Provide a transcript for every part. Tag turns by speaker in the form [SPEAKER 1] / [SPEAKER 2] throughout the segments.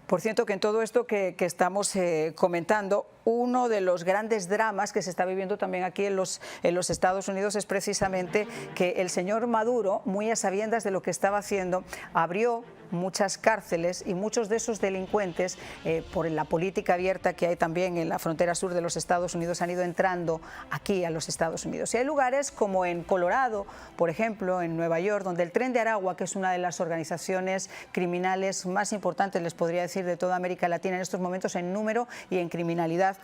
[SPEAKER 1] Por cierto, que en todo esto que estamos comentando, uno de los grandes dramas que se está viviendo también aquí en los Estados Unidos es precisamente que el señor Maduro, muy a sabiendas de lo que estaba haciendo, abrió muchas cárceles y muchos de esos delincuentes, por la política abierta que hay también en la frontera sur de los Estados Unidos, han ido entrando aquí a los Estados Unidos. Y hay lugares como en Colorado, por ejemplo, en Nueva York, donde el Tren de Aragua, que es una de las organizaciones criminales más importantes, les podría decir, de toda América Latina en estos momentos en número y en criminalidad,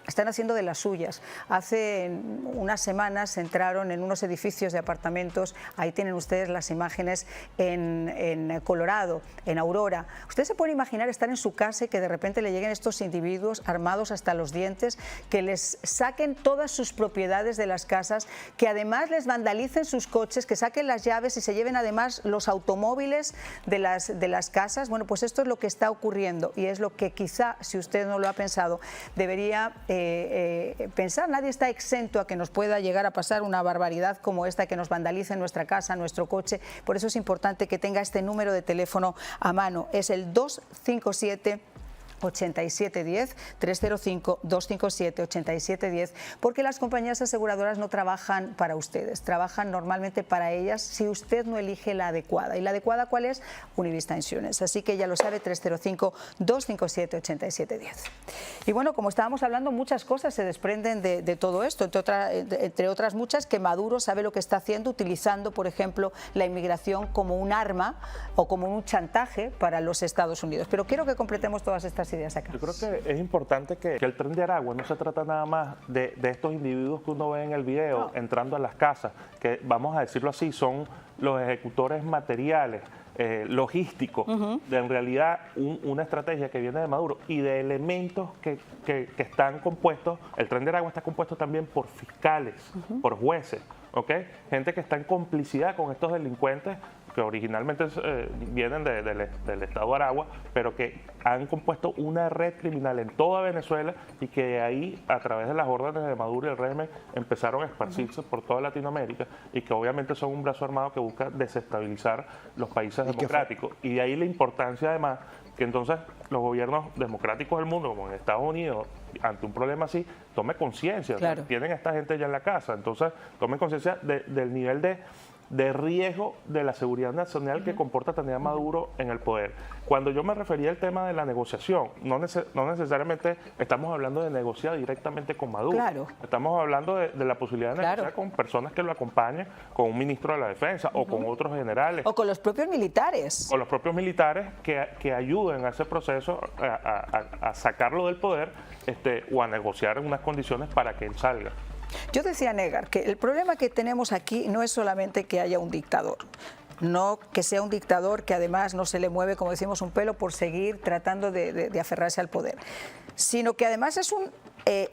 [SPEAKER 1] están haciendo de las suyas. Hace unas semanas entraron en unos edificios de apartamentos, ahí tienen ustedes las imágenes, en Colorado, en Aurora. Usted se puede imaginar estar en su casa y que de repente le lleguen estos individuos armados hasta los dientes, que les saquen todas sus propiedades de las casas, que además les vandalicen sus coches, que saquen las llaves y se lleven además los automóviles de las casas. Bueno, pues esto es lo que está ocurriendo y es lo que quizá, si usted no lo ha pensado, debería pensar. Nadie está exento a que nos pueda llegar a pasar una barbaridad como esta, que nos vandalice nuestra casa, nuestro coche. Por eso es importante que tenga este número de teléfono a mano. Es el 257 8710, 305-257-8710, porque las compañías aseguradoras no trabajan para ustedes, trabajan normalmente para ellas si usted no elige la adecuada. ¿Y la adecuada cuál es? Univista Insurance. Así que ya lo sabe, 305-257-8710. Y bueno, como estábamos hablando, muchas cosas se desprenden de todo esto, entre otras muchas, que Maduro sabe lo que está haciendo, utilizando, por ejemplo, la inmigración como un arma o como un chantaje para los Estados Unidos. Pero quiero que completemos todas estas ideas acá.
[SPEAKER 2] Yo creo que es importante que el Tren de Aragua no se trata nada más de estos individuos que uno ve en el video entrando a las casas, que vamos a decirlo así, son los ejecutores materiales, logísticos, de en realidad una estrategia que viene de Maduro y de elementos que están compuestos. El Tren de Aragua está compuesto también por fiscales, por jueces, gente que está en complicidad con estos delincuentes que originalmente vienen del estado de Aragua, pero que han compuesto una red criminal en toda Venezuela y que de ahí, a través de las órdenes de Maduro y el régimen, empezaron a esparcirse por toda Latinoamérica y que obviamente son un brazo armado que busca desestabilizar los países democráticos. Y de ahí la importancia, además, que entonces los gobiernos democráticos del mundo, como en Estados Unidos, ante un problema así, tomen conciencia.
[SPEAKER 1] Claro.
[SPEAKER 2] Tienen a esta gente ya en la casa, entonces tomen conciencia del nivel de riesgo de la seguridad nacional que comporta tener a Maduro en el poder. Cuando yo me refería al tema de la negociación, no necesariamente estamos hablando de negociar directamente con Maduro.
[SPEAKER 1] Claro.
[SPEAKER 2] Estamos hablando de la posibilidad de negociar con personas que lo acompañen, con un ministro de la Defensa o con otros generales.
[SPEAKER 1] O con los propios militares.
[SPEAKER 2] O los propios militares que ayuden a ese proceso a sacarlo del poder o a negociar en unas condiciones para que él salga.
[SPEAKER 1] Yo decía, Negar, que el problema que tenemos aquí no es solamente que haya un dictador, no que sea un dictador que además no se le mueve, como decimos, un pelo por seguir tratando de aferrarse al poder, sino que además es un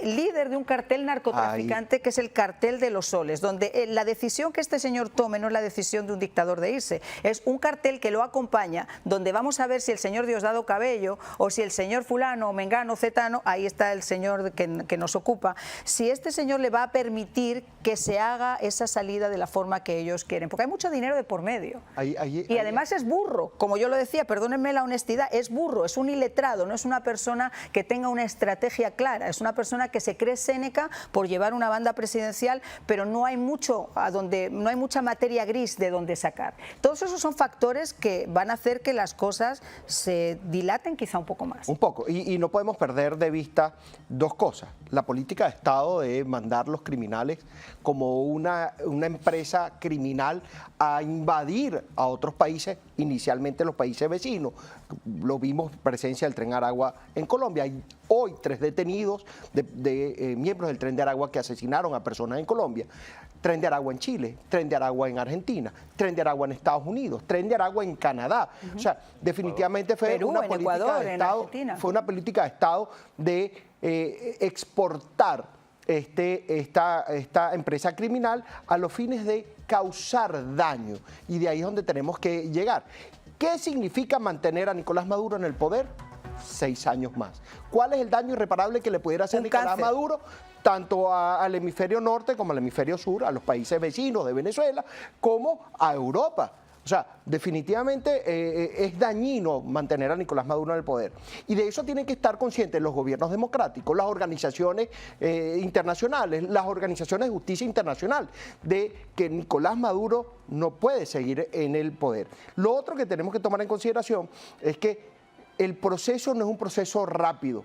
[SPEAKER 1] líder de un cartel narcotraficante que es el cartel de los soles, donde la decisión que este señor tome no es la decisión de un dictador de irse, es un cartel que lo acompaña, donde vamos a ver si el señor Diosdado Cabello o si el señor fulano o mengano cetano, ahí está el señor que nos ocupa, si este señor le va a permitir que se haga esa salida de la forma que ellos quieren, porque hay mucho dinero de por medio. Y además es burro, como yo lo decía, perdónenme la honestidad, es burro, es un iletrado, no es una persona que tenga una estrategia clara, es una persona que se cree Séneca por llevar una banda presidencial, pero no hay mucha materia gris de donde sacar. Todos esos son factores que van a hacer que las cosas se dilaten quizá un poco más.
[SPEAKER 3] Un poco, y no podemos perder de vista dos cosas. La política de Estado de mandar los criminales como una empresa criminal a invadir a otros países, inicialmente los países vecinos. Lo vimos, presencia del Tren Aragua en Colombia. Hay hoy 3 detenidos de miembros del Tren de Aragua que asesinaron a personas en Colombia. Tren de Aragua en Chile, Tren de Aragua en Argentina, Tren de Aragua en Estados Unidos, Tren de Aragua en Canadá. O sea, definitivamente fue
[SPEAKER 1] Perú,
[SPEAKER 3] una política
[SPEAKER 1] Ecuador,
[SPEAKER 3] de Estado, fue una política de Estado de exportar esta empresa criminal a los fines de causar daño. Y de ahí es donde tenemos que llegar. ¿Qué significa mantener a Nicolás Maduro en el poder? 6 años más. ¿Cuál es el daño irreparable que le pudiera hacer Nicolás Maduro tanto al hemisferio norte como al hemisferio sur, a los países vecinos de Venezuela, como a Europa? O sea, definitivamente es dañino mantener a Nicolás Maduro en el poder. Y de eso tienen que estar conscientes los gobiernos democráticos, las organizaciones internacionales, las organizaciones de justicia internacional, de que Nicolás Maduro no puede seguir en el poder. Lo otro que tenemos que tomar en consideración es que el proceso no es un proceso rápido.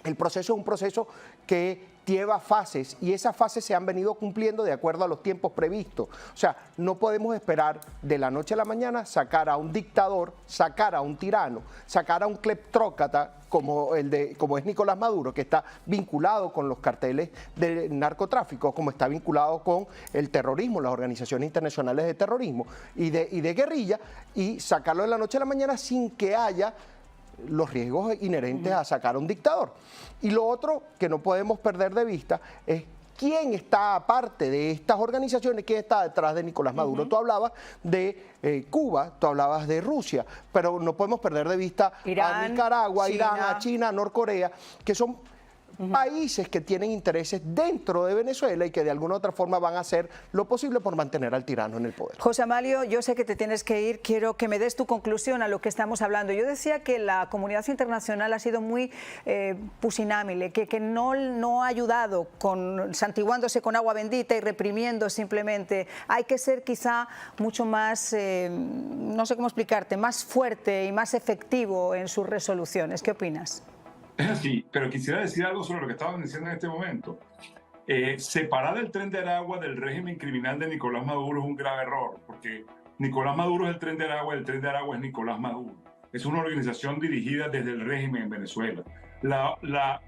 [SPEAKER 3] El proceso es un proceso que lleva fases y esas fases se han venido cumpliendo de acuerdo a los tiempos previstos. O sea, no podemos esperar de la noche a la mañana sacar a un dictador, sacar a un tirano, sacar a un cleptócrata como es Nicolás Maduro, que está vinculado con los carteles de narcotráfico, como está vinculado con el terrorismo, las organizaciones internacionales de terrorismo y de guerrilla, y sacarlo de la noche a la mañana sin que haya los riesgos inherentes a sacar a un dictador. Y lo otro que no podemos perder de vista es quién está aparte de estas organizaciones, quién está detrás de Nicolás Maduro. Tú hablabas de Cuba, tú hablabas de Rusia, pero no podemos perder de vista
[SPEAKER 1] Irán,
[SPEAKER 3] a Nicaragua,
[SPEAKER 1] China.
[SPEAKER 3] Irán, a China, a Norcorea, que son países que tienen intereses dentro de Venezuela y que de alguna u otra forma van a hacer lo posible por mantener al tirano en el poder.
[SPEAKER 1] José Amalio, yo sé que te tienes que ir, quiero que me des tu conclusión a lo que estamos hablando. Yo decía que la comunidad internacional ha sido muy pusilámile, que no ha ayudado santiguándose con agua bendita y reprimiendo simplemente. Hay que ser quizá mucho más, no sé cómo explicarte, más fuerte y más efectivo en sus resoluciones. ¿Qué opinas?
[SPEAKER 4] Sí, pero quisiera decir algo sobre lo que estaban diciendo en este momento. Separar el Tren de Aragua del régimen criminal de Nicolás Maduro es un grave error, porque Nicolás Maduro es el Tren de Aragua y el Tren de Aragua es Nicolás Maduro. Es una organización dirigida desde el régimen en Venezuela. La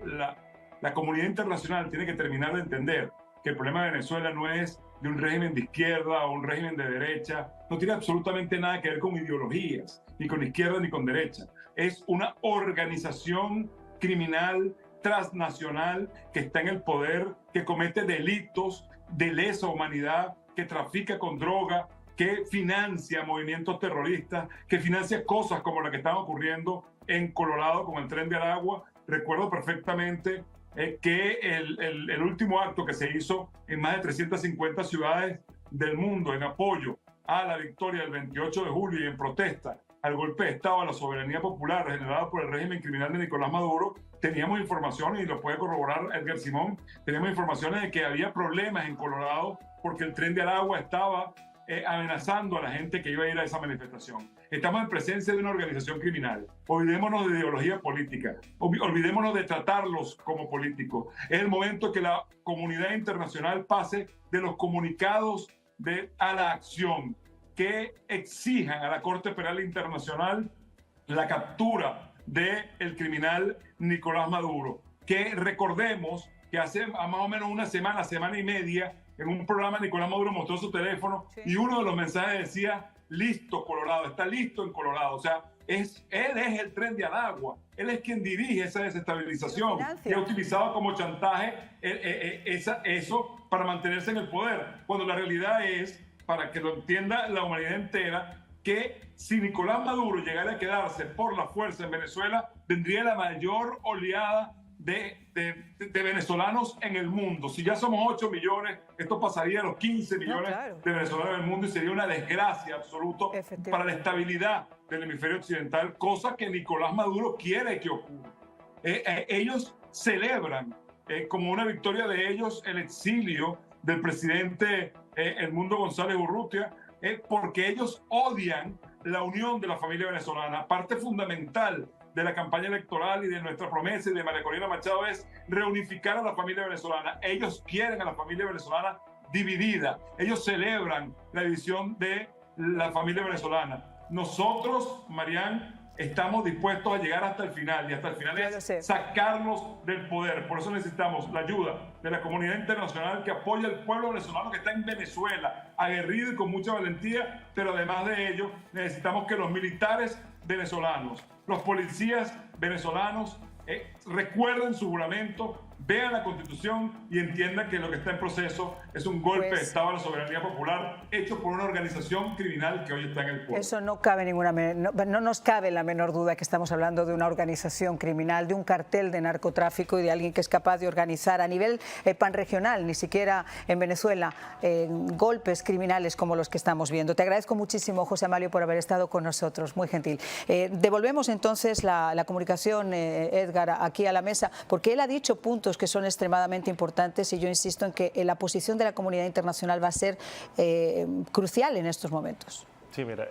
[SPEAKER 4] comunidad internacional tiene que terminar de entender que el problema de Venezuela no es de un régimen de izquierda o un régimen de derecha, no tiene absolutamente nada que ver con ideologías, ni con izquierda ni con derecha. Es una organización criminal transnacional que está en el poder, que comete delitos de lesa humanidad, que trafica con droga, que financia movimientos terroristas, que financia cosas como la que están ocurriendo en Colorado con el Tren de Aragua. Recuerdo perfectamente que el último acto que se hizo en más de 350 ciudades del mundo en apoyo a la victoria del 28 de julio y en protesta al golpe de Estado a la soberanía popular generado por el régimen criminal de Nicolás Maduro, teníamos informaciones, y lo puede corroborar Edgar Simón, teníamos informaciones de que había problemas en Colorado porque el Tren de Aragua estaba amenazando a la gente que iba a ir a esa manifestación. Estamos en presencia de una organización criminal. Olvidémonos de ideología política, olvidémonos de tratarlos como políticos. Es el momento que la comunidad internacional pase de los comunicados a la acción, que exijan a la Corte Penal Internacional la captura del criminal Nicolás Maduro. Que recordemos que hace más o menos una semana y media, en un programa Nicolás Maduro mostró su teléfono y uno de los mensajes decía: listo Colorado, está listo en Colorado. O sea, él es el Tren de Aragua, él es quien dirige esa desestabilización y ha utilizado como chantaje eso para mantenerse en el poder, cuando la realidad es, para que lo entienda la humanidad entera, que si Nicolás Maduro llegara a quedarse por la fuerza en Venezuela, vendría la mayor oleada de venezolanos en el mundo. Si ya somos 8 millones, esto pasaría a los 15 millones de venezolanos en el mundo y sería una desgracia absoluta para la estabilidad del hemisferio occidental, cosa que Nicolás Maduro quiere que ocurra. Ellos celebran como una victoria de ellos el exilio del presidente Edmundo González Urrutia, porque ellos odian la unión de la familia venezolana. Parte fundamental de la campaña electoral y de nuestra promesa y de María Corina Machado es reunificar a la familia venezolana. Ellos quieren a la familia venezolana dividida. Ellos celebran la división de la familia venezolana. Nosotros, Marián, estamos dispuestos a llegar hasta el final, y hasta el final es sacarlos del poder. Por eso necesitamos la ayuda de la comunidad internacional que apoya al pueblo venezolano que está en Venezuela, aguerrido y con mucha valentía, pero además de ello necesitamos que los militares venezolanos, los policías venezolanos recuerden su juramento vea la Constitución y entienda que lo que está en proceso es un golpe de Estado a la soberanía popular hecho por una organización criminal que hoy está en el poder.
[SPEAKER 1] Eso no cabe no nos cabe la menor duda que estamos hablando de una organización criminal, de un cartel de narcotráfico y de alguien que es capaz de organizar a nivel panregional, ni siquiera en Venezuela, golpes criminales como los que estamos viendo. Te agradezco muchísimo, José Amalio, por haber estado con nosotros, muy gentil. Devolvemos entonces la comunicación, Edgar, aquí a la mesa, porque él ha dicho puntos que son extremadamente importantes y yo insisto en que la posición de la comunidad internacional va a ser crucial en estos momentos.
[SPEAKER 2] Sí, mira,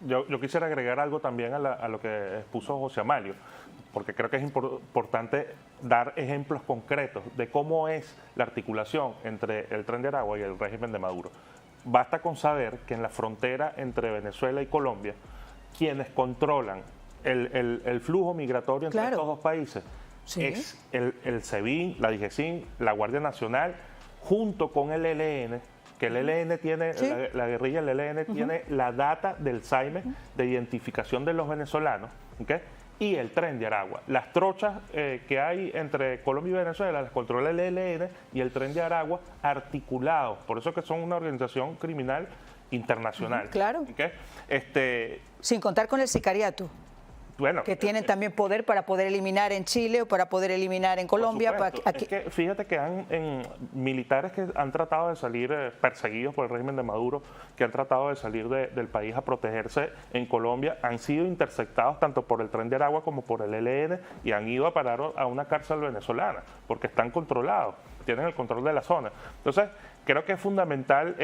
[SPEAKER 2] yo quisiera agregar algo también a lo que expuso José Amalio, porque creo que es importante dar ejemplos concretos de cómo es la articulación entre el Tren de Aragua y el régimen de Maduro. Basta con saber que en la frontera entre Venezuela y Colombia, quienes controlan el flujo migratorio entre estos dos países es el SEBIN, la DIGESIN, la Guardia Nacional, junto con el ELN, que el ELN tiene, la guerrilla del ELN tiene la data del SAIME de identificación de los venezolanos, ¿okay? Y el Tren de Aragua. Las trochas que hay entre Colombia y Venezuela las controla el ELN y el Tren de Aragua articulados. Por eso que son una organización criminal internacional.
[SPEAKER 1] Claro.
[SPEAKER 2] ¿Okay?
[SPEAKER 1] Sin contar con el sicariato.
[SPEAKER 2] Bueno,
[SPEAKER 1] que tienen también poder para poder eliminar en Chile o para poder eliminar en Colombia.
[SPEAKER 2] Es que fíjate que militares que han tratado de salir perseguidos por el régimen de Maduro, que han tratado de salir del país a protegerse en Colombia, han sido interceptados tanto por el Tren de Aragua como por el ELN y han ido a parar a una cárcel venezolana porque están controlados, tienen el control de la zona. Entonces, creo que es fundamental,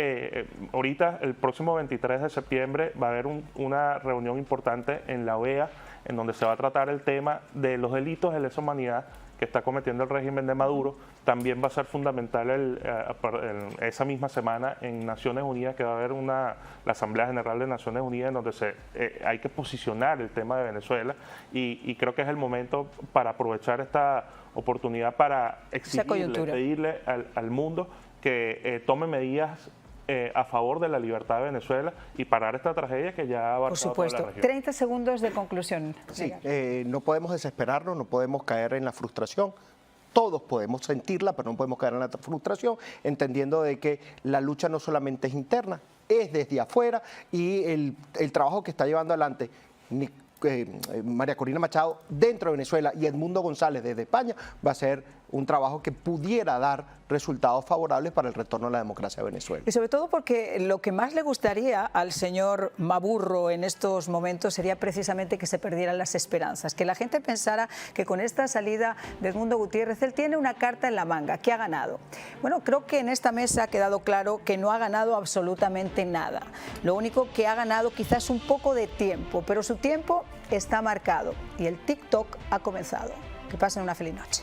[SPEAKER 2] ahorita el próximo 23 de septiembre va a haber una reunión importante en la OEA en donde se va a tratar el tema de los delitos de lesa humanidad que está cometiendo el régimen de Maduro. También va a ser fundamental esa misma semana en Naciones Unidas, que va a haber la Asamblea General de Naciones Unidas, en donde hay que posicionar el tema de Venezuela y creo que es el momento para aprovechar esta oportunidad para exigirle, pedirle al mundo que tome medidas a favor de la libertad de Venezuela y parar esta tragedia que ya ha abarcado toda la región.
[SPEAKER 1] 30 segundos de conclusión.
[SPEAKER 3] Sí, no podemos desesperarnos, no podemos caer en la frustración. Todos podemos sentirla, pero no podemos caer en la frustración, entendiendo de que la lucha no solamente es interna, es desde afuera y el trabajo que está llevando adelante María Corina Machado dentro de Venezuela y Edmundo González desde España va a ser un trabajo que pudiera dar resultados favorables para el retorno a la democracia de Venezuela.
[SPEAKER 1] Y sobre todo porque lo que más le gustaría al señor Maduro en estos momentos sería precisamente que se perdieran las esperanzas, que la gente pensara que con esta salida de Edmundo Gutiérrez él tiene una carta en la manga, que ha ganado. Bueno, creo que en esta mesa ha quedado claro que no ha ganado absolutamente nada. Lo único que ha ganado quizás un poco de tiempo, pero su tiempo está marcado y el TikTok ha comenzado. Que pasen una feliz noche.